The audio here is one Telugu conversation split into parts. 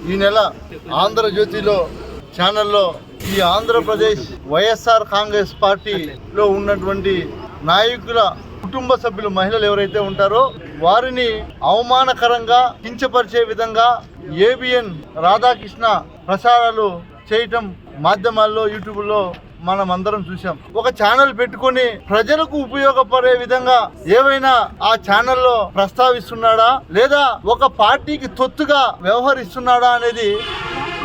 ఈ నెల ఆంధ్రజ్యోతిలో ఛానల్లో ఈ ఆంధ్రప్రదేశ్ వైఎస్ఆర్ కాంగ్రెస్ పార్టీలో ఉన్నటువంటి నాయకుల కుటుంబ సభ్యులు మహిళలు ఎవరైతే ఉంటారో వారిని అవమానకరంగా కించపరిచే విధంగా ఏబిఎన్ రాధాకృష్ణ ప్రసారాలు చేయటం మాధ్యమాల్లో యూట్యూబ్లో మనం అందరం చూసాం. ఒక ఛానల్ పెట్టుకొని ప్రజలకు ఉపయోగపడే విధంగా ఏవైనా ఆ ఛానల్లో ప్రస్తావిస్తున్నాడా లేదా ఒక పార్టీకి తొత్తుగా వ్యవహరిస్తున్నాడా అనేది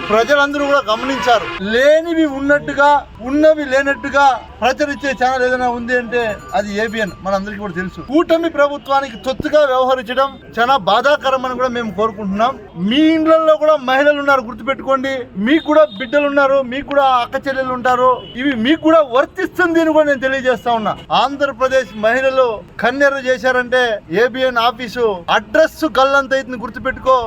ప్రజలందరూ కూడా గమనించారు. లేనివి ఉన్నట్టుగా ఉన్నవి లేనట్టుగా ప్రచురించే ఛానల్ ఏదైనా ఉంది అంటే అది ఏబిఎన్. మనందరికీ కూడా తెలుసు. కూటమి ప్రభుత్వానికి తొత్తుగా వ్యవహరించడం చాలా బాధాకరమని కూడా మేము కోరుకుంటున్నాం. మీ ఇండ్లలో కూడా మహిళలు ఉన్నారు, గుర్తుపెట్టుకోండి. మీకు కూడా బిడ్డలు ఉన్నారు, మీకు కూడా అక్క చెల్లెలు ఉంటారు. ఇవి మీకు కూడా వర్తిస్తుంది అని కూడా నేను తెలియజేస్తా ఉన్నా. ఆంధ్రప్రదేశ్ మహిళలు కన్నెర్ర చేశారంటే ఏబిఎన్ ఆఫీసు అడ్రస్ గల్లంతైతుంది, గుర్తుపెట్టుకో.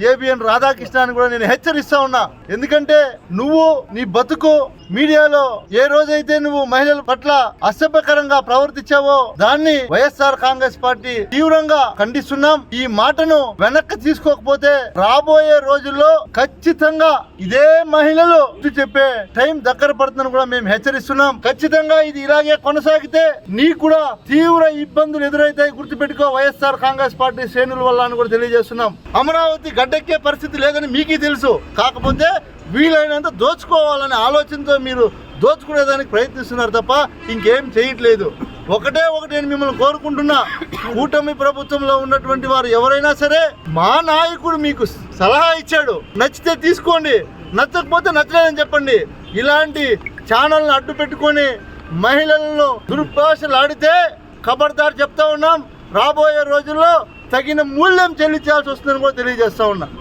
ఏబిఎన్ రాధాకృష్ణ అని కూడా నేను హెచ్చరిస్తా ఉన్నా. ఎందుకంటే నువ్వు నీ బతుకు మీడియాలో ఏ రోజైతే నువ్వు మహిళల పట్ల అసభ్యకరంగా ప్రవర్తించావో దాన్ని వైఎస్ఆర్ కాంగ్రెస్ పార్టీ తీవ్రంగా ఖండిస్తున్నాం. ఈ మాటను వెనక్కి తీసుకోకపోతే రాబోయే రోజుల్లో ఖచ్చితంగా ఇదే మహిళలు చెప్పే టైం దగ్గర పడుతుందని కూడా మేము హెచ్చరిస్తున్నాం. ఖచ్చితంగా ఇది ఇలాగే కొనసాగితే నీకు కూడా తీవ్ర ఇబ్బందులు ఎదురైతాయి, గుర్తుపెట్టుకో. వైఎస్ఆర్ కాంగ్రెస్ పార్టీ శ్రేణుల వల్ల అని కూడా తెలియజేస్తున్నాం. అమరావతి గడ్డెక్కే పరిస్థితి లేదని మీకీ తెలుసు. కాకపోతే వీలైనంత దోచుకోవాలనే ఆలోచనతో మీరు దోచుకునేదానికి ప్రయత్నిస్తున్నారు తప్ప ఇంకేం చేయట్లేదు. ఒకటే నేను మిమ్మల్ని కోరుకుంటున్నా, కూటమి ప్రభుత్వంలో ఉన్నటువంటి వారు ఎవరైనా సరే, మా నాయకుడు మీకు సలహా ఇచ్చాడు, నచ్చితే తీసుకోండి, నచ్చకపోతే నచ్చలేదని చెప్పండి. ఇలాంటి ఛానల్ని అడ్డు పెట్టుకొని మహిళలను దుర్భాషలు ఆడితే ఖబర్దార్ చెప్తా ఉన్నాం. రాబోయే రోజుల్లో తగిన మూల్యం చెల్లించాల్సి వస్తుందని కూడా తెలియజేస్తా ఉన్నా.